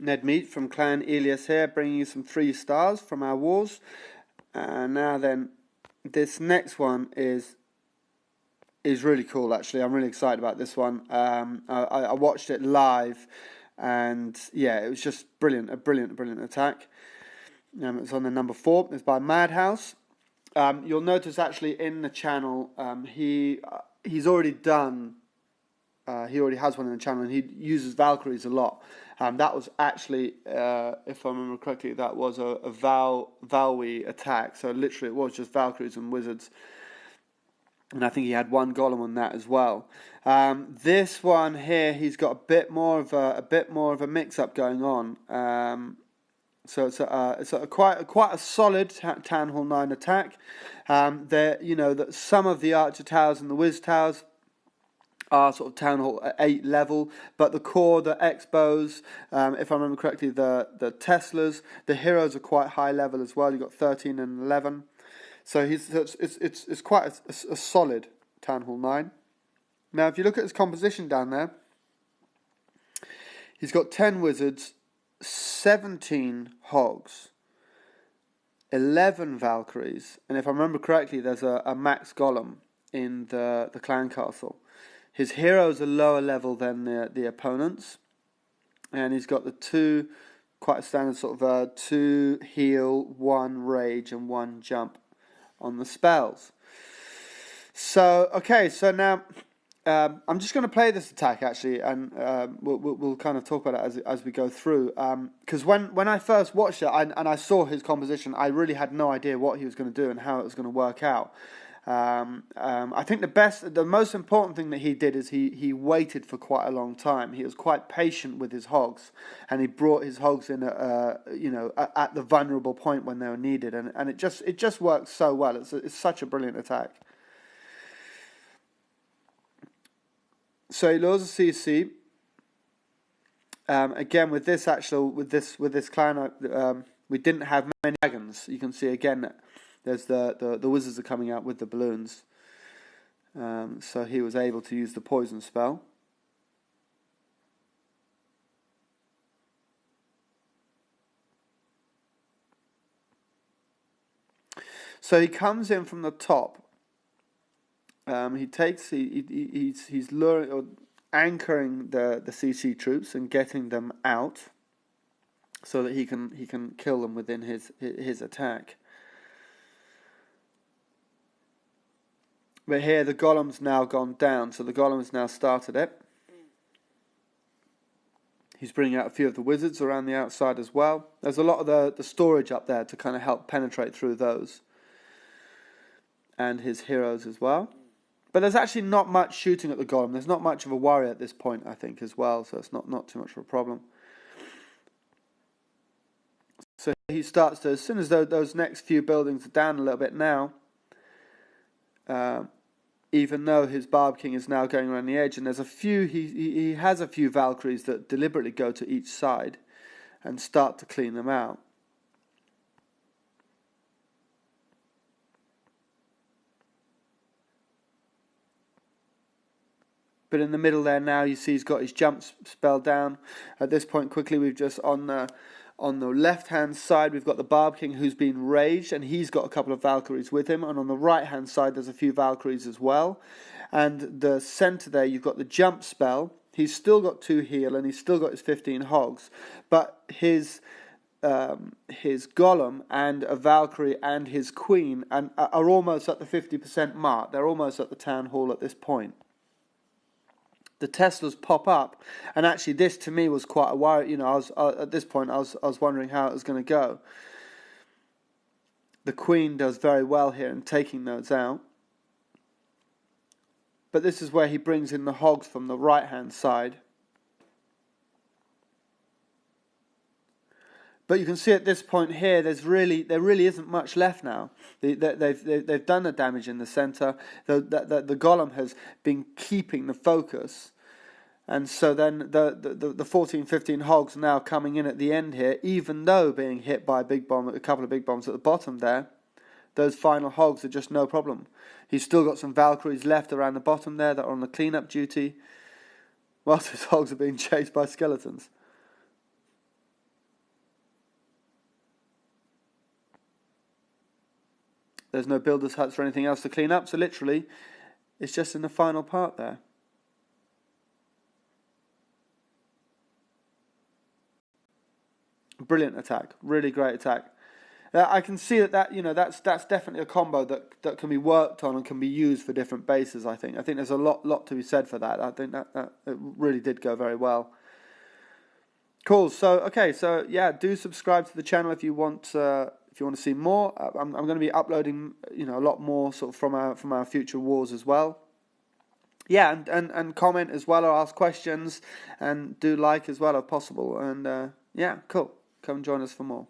Ned Meat from Clan Eelius here, bringing you some 3 stars from our wars. And now then, this next one is really cool. Actually, I'm really excited about this one. I watched it live, and yeah, it was just brilliant. A brilliant attack. It's on the number 4. It's by Madhouse. You'll notice actually in the channel, he's already done. He already has one in the channel, and he uses Valkyries a lot. That was actually, if I remember correctly, that was a Valwy attack. So literally, it was just Valkyries and Wizards, and I think he had 1 Golem on that as well. This one here, he's got a bit more of a mix-up going on. So it's quite a solid Town Hall 9 attack. That some of the Archer Towers and the Wiz Towers are sort of Town Hall 8 level, but the core, the Expos, if I remember correctly, the Teslas, the heroes are quite high level as well. You've got 13 and 11, so it's quite a solid Town Hall 9. Now, if you look at his composition down there, he's got 10 Wizards, 17 Hogs, 11 Valkyries, and if I remember correctly, there's a Max Golem in the Clan Castle. His heroes are lower level than the opponents, and he's got the 2, quite a standard sort of 2 heal, 1 rage, and 1 jump on the spells. So okay, so now I'm just going to play this attack actually, and we'll kind of talk about it as we go through. Because when I first watched it and I saw his composition, I really had no idea what he was going to do and how it was going to work out. I think the most important thing that he did is he waited for quite a long time. He was quite patient with his hogs, and he brought his hogs in at the vulnerable point when they were needed, and it just works so well. It's such a brilliant attack. So he lures a CC. Again with this clan, we didn't have many dragons. You can see again that there's the wizards are coming out with the balloons. So he was able to use the poison spell. So he comes in from the top. He's luring or anchoring the CC troops and getting them out, so that he can kill them within his attack. But here the golem's now gone down, so the golem's now started it. He's bringing out a few of the wizards around the outside as well. There's a lot of the storage up there to kind of help penetrate through those. And his heroes as well. But there's actually not much shooting at the golem. There's not much of a worry at this point, I think, as well. So it's not too much of a problem. So he starts to, as soon as those next few buildings are down a little bit now, even though his Barb King is now going around the edge, and there's a few, he has a few Valkyries that deliberately go to each side and start to clean them out. But in the middle there now, you see he's got his jump spell down. At this point, quickly, we've just on the left-hand side, we've got the Barb King who's been raged, and he's got a couple of Valkyries with him. And on the right-hand side, there's a few Valkyries as well. And the centre there, you've got the jump spell. He's still got 2 heal, and he's still got his 15 hogs. But his golem and a Valkyrie and his queen are almost at the 50% mark. They're almost at the town hall at this point. The Teslas pop up, and actually this to me was quite a worry. At this point I was wondering how it was going to go. The Queen does very well here in taking those out, but this is where he brings in the hogs from the right hand side. But you can see at this point here, there really isn't much left now. They've done the damage in the centre. The golem has been keeping the focus, and so then the 14, 15 hogs are now coming in at the end here. Even though being hit by a couple of big bombs at the bottom there, those final hogs are just no problem. He's still got some Valkyries left around the bottom there that are on the cleanup duty, whilst his hogs are being chased by skeletons. There's no builder's huts or anything else to clean up. So literally, it's just in the final part there. Brilliant attack. Really great attack. I can see that that's definitely a combo that can be worked on and can be used for different bases. I think there's a lot to be said for that. I think that it really did go very well. Cool. So yeah, do subscribe to the channel if you want to see more. I'm going to be uploading a lot more sort of from our future wars as well. Yeah, and comment as well or ask questions, and do like as well if possible. And yeah, cool. Come join us for more.